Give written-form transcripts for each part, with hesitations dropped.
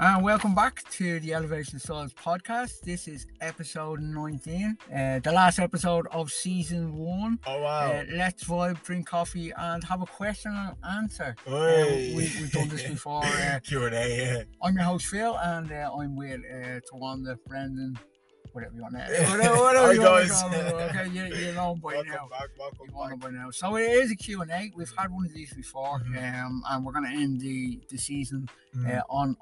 And welcome back to the ElevationStyles podcast. This is episode 19, the last episode of season 1. Oh, wow. Let's vibe, drink coffee, and have a question and answer. Hey. We've done this before. Q&A, yeah. I'm your host, Phil, and I'm with Tawanda, Brendon, whatever you want to whatever you want to call it. Okay, you know him by Welcome now. back. You know him by now. So it is a Q&A. We've had one of these before, and we're going to end the season on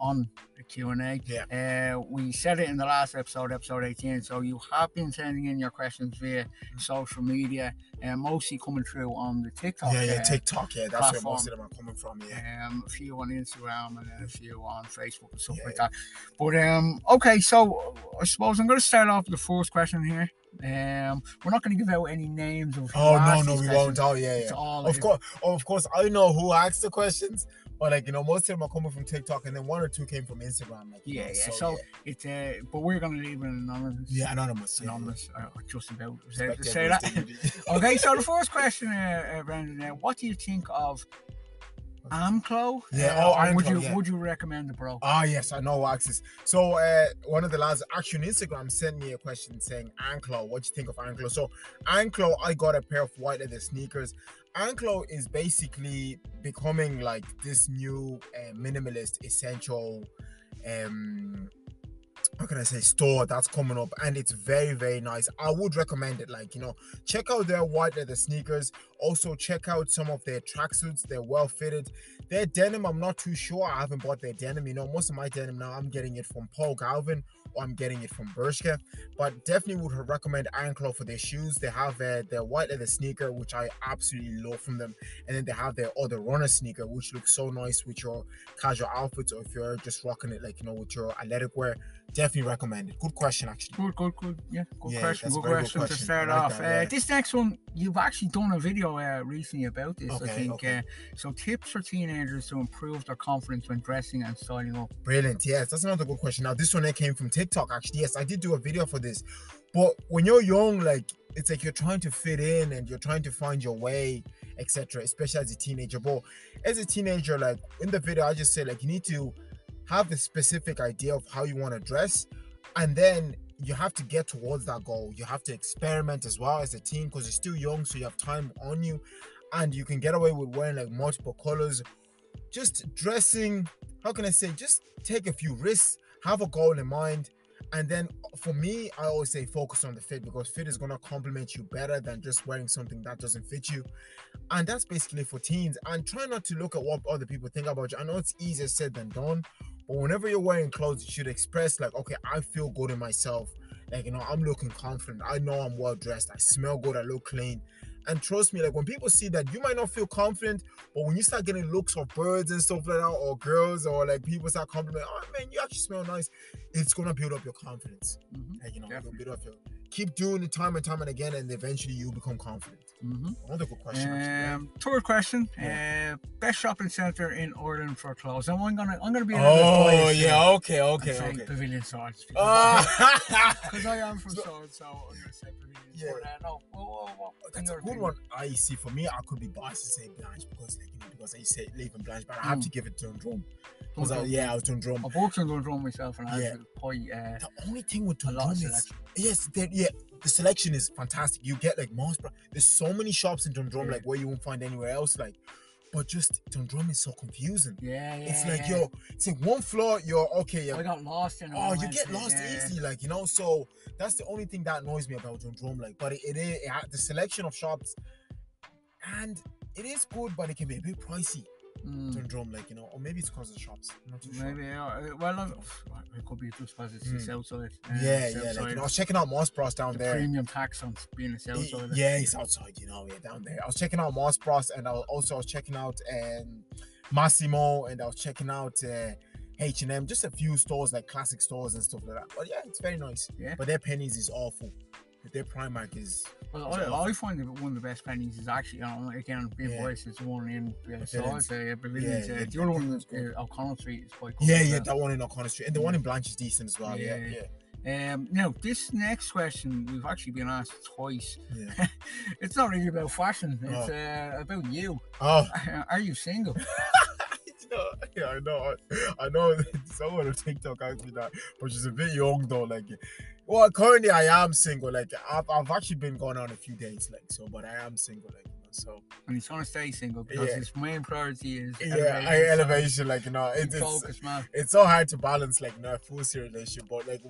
a Q&A. Yeah. We said it in the last episode 18, so you have been sending in your questions via social media, mostly coming through on the TikTok. TikTok, that's platform. where most of them are coming from, A few on Instagram and then a few on Facebook and stuff like that. But okay, so I suppose I'm going to start off with the first question here. We're not going to give out any names of who asked these we questions. won't. It's all, of course, I know who asked the questions, but most of them are coming from TikTok, and then one or two came from Instagram. So it's but we're going to leave it anonymous. Yeah, anonymous. I just about to say that. Okay, so the first question, Brendon, what do you think of Amclo? Would you recommend the Pro? Yes, I know Axis. So one of the lads actually on Instagram sent me a question saying, Anklo, what do you think of Anklo? So Anklo, I got a pair of white leather sneakers. Anklo is basically becoming like this new minimalist essential how can I say, store that's coming up, and it's very, very nice. I would recommend it. Check out their white leather sneakers. Also check out some of their tracksuits. They're well fitted. Their denim, I'm not too sure. I haven't bought their denim. Most of my denim now, I'm getting it from Paul Galvin or I'm getting it from Bershka. But definitely would recommend Anklo for their shoes. They have their white leather sneaker, which I absolutely love from them. And then they have their other runner sneaker, which looks so nice with your casual outfits, or if you're just rocking it with your athletic wear. Definitely recommend it. Good question, actually. Good. Yeah, good question to start off. This next one, you've actually done a video recently about this, I think. Okay. So tips for teenagers to improve their confidence when dressing and styling up. Brilliant. Yes, that's another good question. Now, this one came from TikTok, actually. Yes, I did do a video for this. But when you're young, it's like you're trying to fit in and you're trying to find your way, etc., especially as a teenager. But as a teenager, in the video, I just said, you need to have a specific idea of how you want to dress, and then you have to get towards that goal. You have to experiment as well as a teen, because you're still young, so you have time on you, and you can get away with wearing multiple colors. Just dressing, how can I say, just take a few risks, have a goal in mind. And then for me, I always say focus on the fit, because fit is going to complement you better than just wearing something that doesn't fit you. And that's basically for teens. And try not to look at what other people think about you. I know it's easier said than done, but whenever you're wearing clothes, you should express okay, I feel good in myself. I'm looking confident. I know I'm well dressed. I smell good. I look clean. And trust me, when people see that, you might not feel confident, but when you start getting looks of birds and stuff like that, or girls, or people start complimenting, oh man, you actually smell nice, it's gonna build up your confidence. It'll build up keep doing it time and time and again, and eventually you become confident. Another good question. Third question. Best shopping centre in Ireland for clothes. And I'm gonna be Okay. Pavilion Swords. Because I am from Swords, so I'm gonna say Pavilion Swords. That's a good one. I see. For me, I could be biased to say Blanche, because because I say Leaving Blanche, but I have to give it to Dundrum. Because I was Dundrum. I've worked on Dundrum myself, and I had quite the only thing with Dundrum is the selection is fantastic. You get Mossbra. There's so many shops in Dundrum where you won't find anywhere else. But just Dundrum is so confusing. It's one floor. I got lost in it. Oh, you get lost easily, So that's the only thing that annoys me about Dundrum. But it is the selection of shops, and it is good, but it can be a bit pricey. Dundrum, or maybe it's because of the shops. I'm not too sure. Maybe, it could be just because it's the south side. I was checking out Mossbros down there. Premium tax on being a south side. It's outside, down there. I was checking out Mossbros, and I was checking out Massimo, and I was checking out H&M, just a few stores, classic stores and stuff like that. But it's very nice. Yeah. But their pennies is awful. Their Primark is... Well, I find that one of the best pennies is actually, again, being biased, it's the one in Swords, Pavilions. The other one in O'Connell Street is quite cool. That one in O'Connell Street. And the one in Blanche is decent as well. Now, this next question, we've actually been asked twice. It's not really about fashion. It's about you. Oh. Are you single? I know. Someone on TikTok asked me that, but she's a bit young though. Like, well, currently I am single. Like, I've actually been going on a few dates, like so, but I am single, like, so. And he's trying to stay single because his main priority is elevation. Like, focus, man. It's so hard to balance, like, a full serious relationship. But like,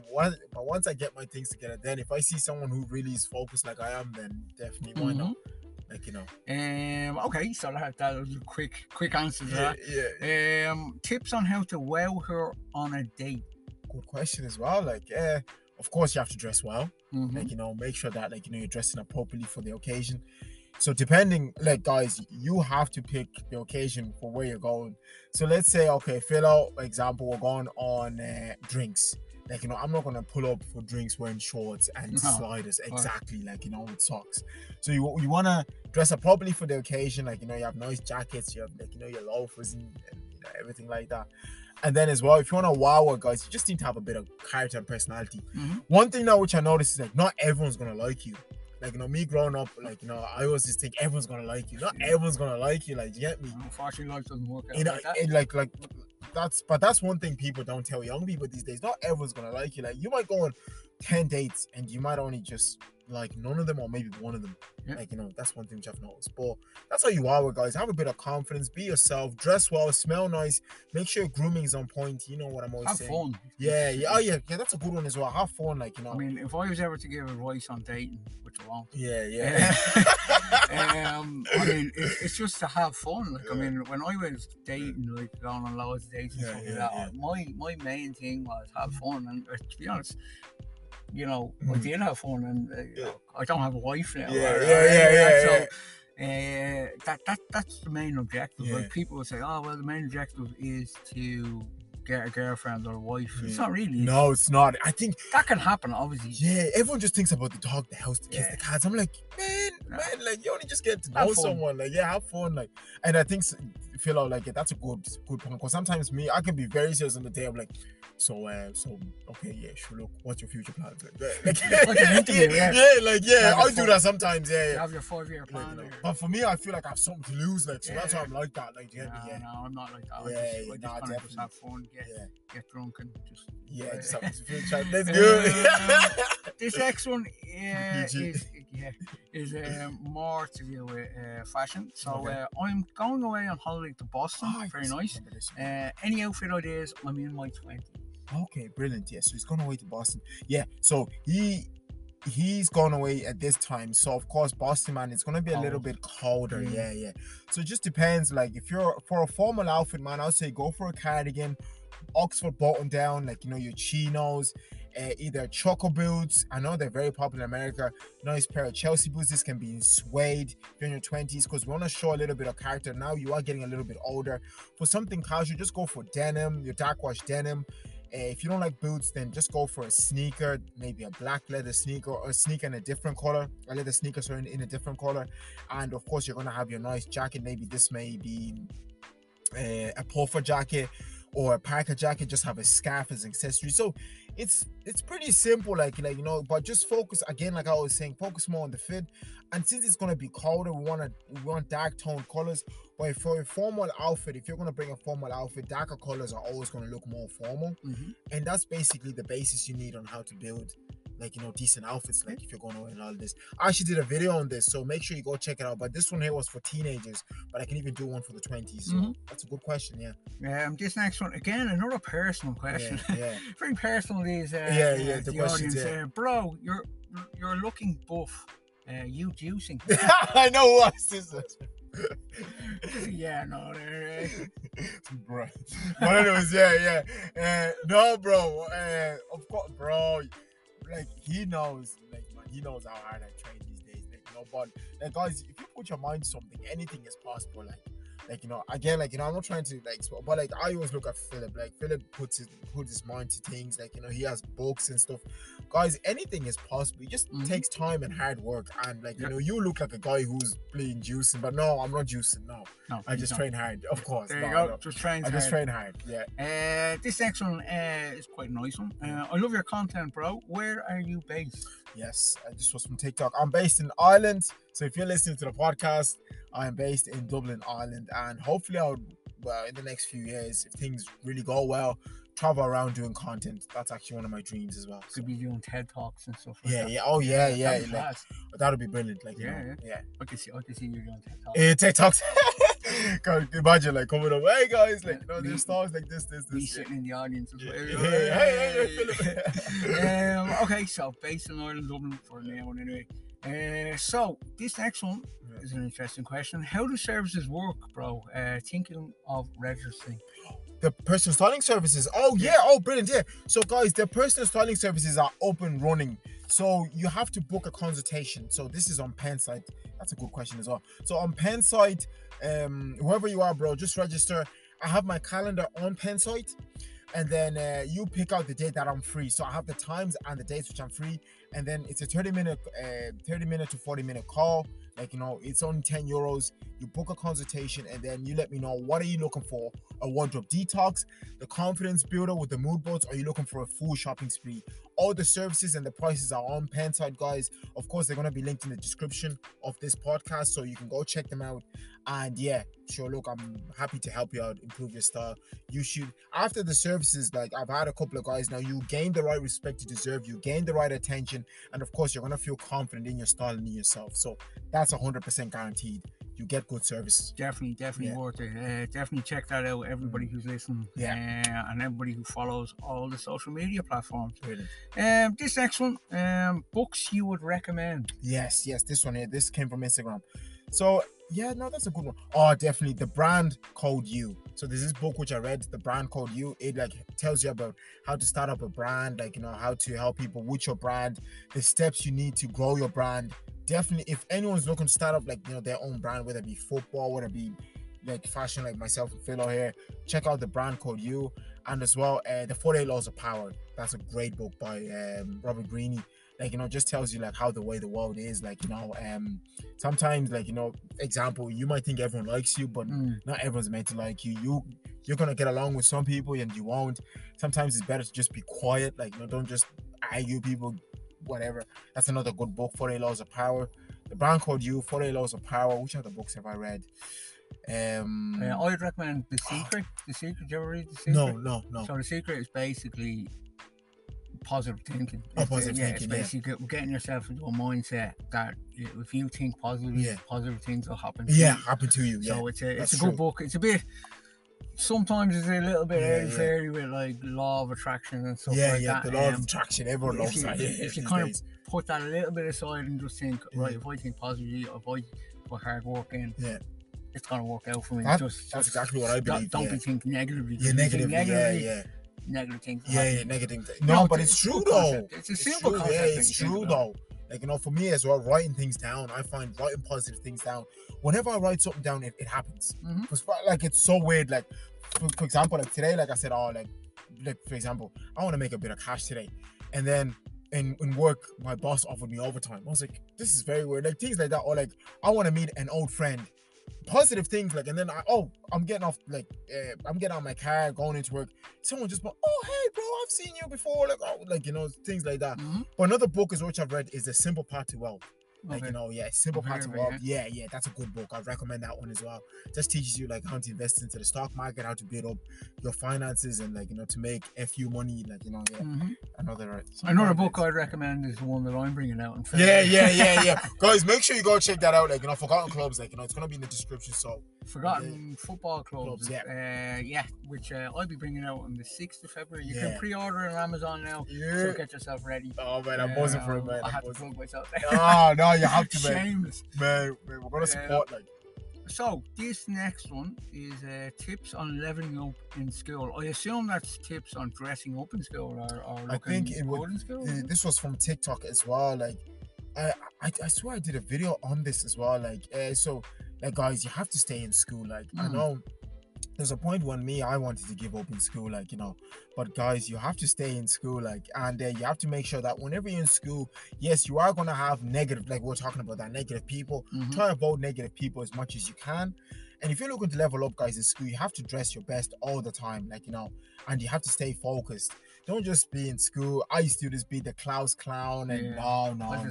once I get my things together, then if I see someone who really is focused like I am, then definitely why not? Like, Okay, so that was a quick answer to that. Yeah. Tips on how to wow her on a date. Good question as well. Like, of course you have to dress well. Mm-hmm. Like, make sure that, like, you're dressing appropriately for the occasion. So depending, like, guys, you have to pick the occasion for where you're going. So let's say, okay, Philo, for example, we're going on drinks. Like, I'm not gonna pull up for drinks wearing shorts and sliders. Exactly, like, with socks. So you wanna dress up properly for the occasion. Like, you have nice jackets, you have, like, your loafers and everything like that. And then as well, if you want to wow her, guys, you just need to have a bit of character and personality. One thing now which I noticed is, like, not everyone's gonna like you. Like, me growing up, like, I always just think everyone's gonna like you. Not everyone's gonna like you, like, you get me? Unfortunately, life doesn't work out like that. That's one thing people don't tell young people these days. Not everyone's gonna like you. Like, you might go on 10 dates and you might only just like none of them or maybe one of them. Like, that's one thing which I've noticed. But that's how you are, guys. Have a bit of confidence, be yourself, dress well, smell nice, make sure grooming is on point. You know what I'm always saying. Have fun. Yeah. Oh yeah, that's a good one as well. Have fun, like, I mean, if I was ever to give advice on dating, which I won't. Yeah. I mean, it's just to have fun. Like, I mean, when I was dating, like, going on loads of dates and stuff like that, my main thing was have fun. And to be honest, I did have fun, and I don't have a wife now. So that's the main objective. Like, people will say, oh well, the main objective is to get a girlfriend or a wife. It's not really. No, it's not. I think that can happen, obviously. Yeah, everyone just thinks about the dog, the house, the kids, the cats. I'm like, man, like, you only just get to know someone. Like, have fun. Like, and I think, feel like, that's a good point. Because sometimes I can be very serious on the day. I'm like, so okay, yeah, sure. Look, what's your future plans? Like I do that sometimes. You have your 5-year plan. But for me, I feel like I have something to lose. Like, so that's why I'm like that. Like, no, I'm not like that. I just kind of just have fun, get drunk, and just just have this future. Let's go. This next one is more to do with fashion. So I'm going away on holiday to Boston. Very nice. Any outfit ideas? I'm in my 20s. Okay, brilliant. Yeah, so he's going away to Boston. Yeah, so he's gone away at this time. So of course, Boston, man, it's gonna be a little bit colder. Yeah. So it just depends. Like, if you're for a formal outfit, man, I'll say go for a cardigan, Oxford button down, like, your chinos, either choco boots. I know they're very popular in America. Nice pair of Chelsea boots. This can be in suede if you're in your 20s, because we want to show a little bit of character. Now you are getting a little bit older. For something casual, just go for denim, your dark wash denim. If you don't like boots, then just go for a sneaker, maybe a black leather sneaker, or a sneaker in a different color, a leather sneaker, so in a different color. And of course, you're going to have your nice jacket. Maybe this may be a puffer jacket or a parka jacket. Just have a scarf as an accessory. So it's pretty simple, like, but just focus, again, like I was saying, focus more on the fit. And since it's going to be colder, we want dark tone colors. But for a formal outfit, if you're going to bring a formal outfit, darker colors are always going to look more formal. And that's basically the basis you need on how to build, like, decent outfits, like, if you're going away and all this. I actually did a video on this, so make sure you go check it out. But this one here was for teenagers, but I can even do one for the 20s. So that's a good question. This next one, again, another personal question. Very personal. These the questions, audience. Bro, you're looking buff. You juicing? I know what this is. Bro. But anyways, no, bro. Of course, bro. Like, he knows, like, man, he knows how hard I train these days. Like, but like, guys, if you put your mind to something, anything is possible. Like, again, like, I'm not trying to, like, but like, I always look at Philip. Like, Philip puts his mind to things. Like, he has books and stuff. Guys, anything is possible. It just takes time and hard work. And like, you look like a guy who's playing juicing, but no, I'm not juicing. No, I just train hard. Of course. There you go. Just train hard. I just train hard. Yeah. This next one is quite a nice one. I love your content, bro. Where are you based? Yes, this was from TikTok. I'm based in Ireland. So if you're listening to the podcast, I'm based in Dublin, Ireland, and hopefully I'll well, in the next few years, if things really go well, travel around doing content. That's actually one of my dreams as well. Could be doing TED Talks and stuff like Yeah, that. yeah. Oh, yeah. That'd be Like, class. that would be brilliant. Like, you Yeah, know, yeah. I can see you doing TED Talks. TikToks. God, imagine like coming up, hey guys, like, you know, there's stars like this. Me sitting in the audience as well. Hey, Philip. Okay, so based in Ireland, Dublin for now anyway. So this next one is an interesting question. How do services work, bro? Thinking of registering. The personal styling services. Oh yeah. Oh, brilliant. Yeah. So guys, the personal styling services are up and running. So you have to book a consultation. So this is on Pensite. That's a good question as well. So on Pensite, whoever you are, bro, just register. I have my calendar on Pensite, and then you pick out the date that I'm free. So I have the times and the dates which I'm free, and then it's a 30-minute to 40-minute call. Like, you know, it's only €10. You book a consultation, and then you let me know, what are you looking for? A wardrobe detox, the confidence builder with the mood boards, or are you looking for a full shopping spree? All the services and the prices are on Penside, guys. Of course, they're going to be linked in the description of this podcast, so you can go check them out. And yeah, sure, look, I'm happy to help you out, improve your style. You should, after the services, like, I've had a couple of guys now, you gain the right respect you deserve, you gain the right attention, and of course, you're going to feel confident in your style and in yourself. So that's 100% guaranteed. You get good service. Definitely worth it. Definitely check that out, everybody who's listening. And everybody who follows all the social media platforms. Brilliant. This next one, books you would recommend. Yes, this one here. This came from Instagram. So yeah, no, that's a good one. Oh, definitely The Brand Code You. So there's this book which I read, The Brand Code You. It like tells you about how to start up a brand, like, you know, how to help people with your brand, the steps you need to grow your brand. Definitely, if anyone's looking to start up, like, you know, their own brand, whether it be football, whether it be like fashion, like myself and Philo here, check out The Brand Code You. And as well, The 48 Laws of Power. That's a great book by Robert Greene. Like, you know, just tells you like how the way the world is. Like, you know, sometimes, like, you know, example, you might think everyone likes you, but not everyone's meant to like you. You're gonna get along with some people and you won't. Sometimes it's better to just be quiet. Like, you know, don't just argue people, whatever. That's another good book, 48 Laws of Power. The Brand Code You, 48 Laws of Power. Which other books have I read? I would recommend The Secret. The Secret. Did you ever read The Secret? No. So The Secret is basically positive thinking. It's basically getting yourself into a mindset that if you think positively, positive things will happen to you. Happen to you. So it's a good book. It's a bit, sometimes it's a little bit airy-fairy with like law of attraction and stuff like that. The law of attraction, everyone loves that. If you kind of put that a little bit aside and just think, right, if I think positively, if I put hard work in, it's gonna work out for me. That's exactly what I believe. Don't be thinking negatively. Negative things. Negative. No, but it's true though. It's a simple concept. Yeah, it's true though. Like, you know, for me as well, writing things down, I find writing positive things down. Whenever I write something down, it happens. Because like, it's so weird. Like, for example, like today, like I said, like for example, I want to make a bit of cash today, and then in work, my boss offered me overtime. I was like, this is very weird. Like, things like that, or like, I want to meet an old friend. Positive things, like, and then I'm getting off, like, I'm getting out of my car, going into work. Someone just went, oh, hey, bro, I've seen you before, like, you know, things like that. But another book is which I've read is The Simple Path to Wealth. Like, you know, Simple Path to Wealth. Yeah, that's a good book. I'd recommend that one as well. Just teaches you like how to invest into the stock market, how to build up your finances, and like, you know, to make FU money. Like, you know, Another book I'd recommend is the one that I'm bringing out. Guys, make sure you go check that out. Like, you know, Forgotten Clubs. Like, you know, it's gonna be in the description. So Forgotten Football Clubs. Which I'll be bringing out on the 6th of February. You can pre-order it on Amazon now. So get yourself ready. Oh man, I'm buzzing for it, man. I have to plug myself there. Oh no, you have to, man. Shameless. Man, we're gonna support like. So this next one is tips on leveling up in school. I assume that's tips on dressing up in school or I think it would. In school. This was from TikTok as well. Like, I swear I did a video on this as well. Like, so like, guys, you have to stay in school. Like, I know there's a point when I wanted to give up in school, like, you know, but guys, you have to stay in school, like, and you have to make sure that whenever you're in school, yes, you are going to have negative, like we're talking about, that negative people. Try to avoid negative people as much as you can. And if you're looking to level up, guys, in school, you have to dress your best all the time, like, you know, and you have to stay focused. Don't just be in school. I used to just be the class clown and no. No, Like,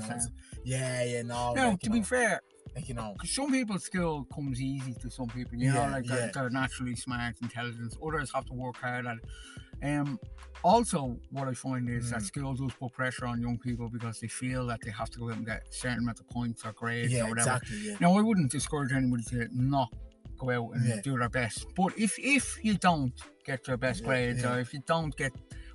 to be fair, Like, you know. Because some people's skill comes easy to some people, you know, like they're naturally smart, intelligent. Others have to work hard at it. Also, what I find is that school does put pressure on young people because they feel that they have to go out and get a certain amount of points or grades or whatever. Exactly, Now, I wouldn't discourage anybody to not go out and do their best. But if you don't get your best grades or if you don't get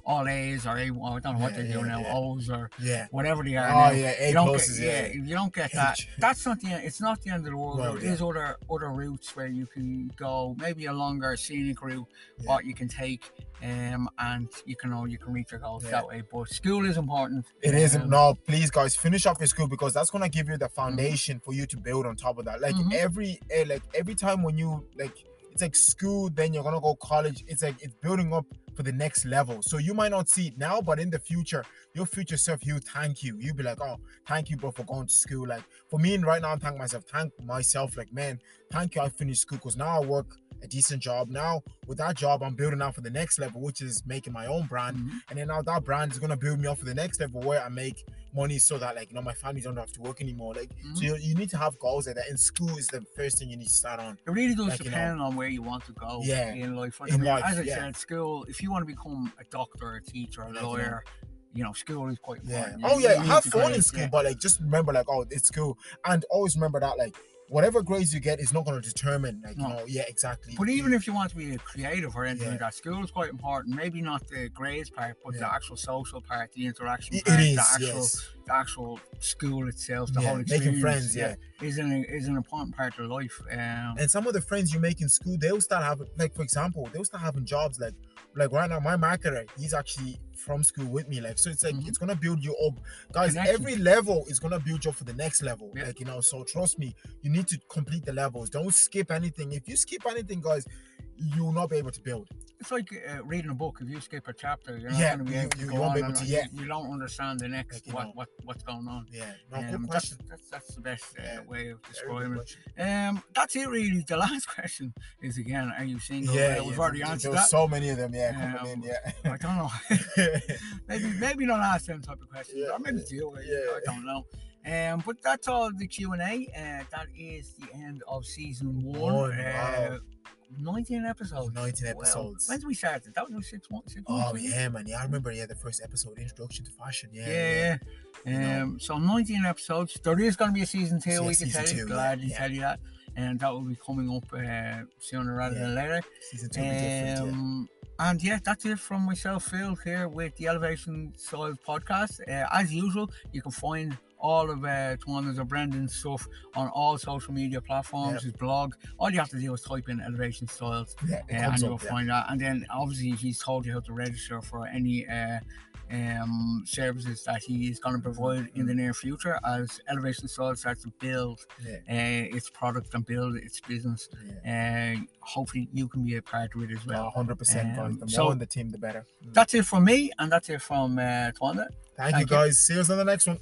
all A's or A, I don't know what they do now, O's or whatever they are now. A you don't pluses, if you don't get that, that's not the end. It's not the end of the world. There is other routes where you can go, maybe a longer scenic route, what you can take, and you can reach your goals that way. But school is important. It isn't. No, please, guys, finish up your school because that's gonna give you the foundation for you to build on top of that. Like every time when you it's like school, then you're gonna go college. It's like it's building up for the next level. So you might not see it now, but in the future, your future self, you thank you. You'll be like, oh, thank you, bro, for going to school. Like for me, right now, I'm thank myself. Like, man, thank you, I finished school because now I work a decent job. Now with that job, I'm building out for the next level, which is making my own brand. And then now that brand is gonna build me up for the next level where I make money so that my family don't have to work anymore. Like so you need to have goals like that. And school is the first thing you need to start on. It really does depend on where you want to go in life. As I said, school, if you want to become a doctor, a teacher, a lawyer, school is quite important. Have fun in school, but just remember it's school, and always remember that whatever grades you get is not going to determine exactly. But even if you want to be a creative or anything like that, school is quite important. Maybe not the grades part, but the actual social part, the interaction part, the actual school itself, the whole experience. Making friends, is an important part of life. And some of the friends you make in school, they'll start having, for example, they'll start having jobs like right now, my marketer, he's actually from school with me. So it's it's gonna build you up, guys. Every level is gonna build you up for the next level. So trust me, you need to complete the levels. Don't skip anything. If you skip anything, guys, you will not be able to build. It's like reading a book. If you skip a chapter, you're not going to be able to go on. You don't understand the next what's going on. Good question. That's the best way of describing it. That's it really. The last question is again, are you single? We've already answered that. There's so many of them. Coming in. I don't know. maybe not ask them type of questions, or maybe do. I don't know. But that's all the Q&A. That is the end of season 1. 19 episodes. 19 episodes. When did we start? That was 6 months. Oh yeah, man. I remember. The first episode, Introduction to Fashion. So 19 episodes. There is going to be a season 2. We can tell you. Gladly tell you that, and that will be coming up sooner rather than later. Season 2 will be different. And that's it from myself, Phil, here with the ElevationStyles podcast. As usual, you can find all of Twanda's or Brendon's stuff on all social media platforms, his blog. All you have to do is type in ElevationStyles and you'll find that. And then obviously he's told you how to register for any services that he is going to provide in the near future as ElevationStyles starts to build its product and build its business. Hopefully you can be a part of it as well. 100%, guys. The more on the team, the better. That's it from me, and that's it from Twanda. Thank you, guys. See you on the next one.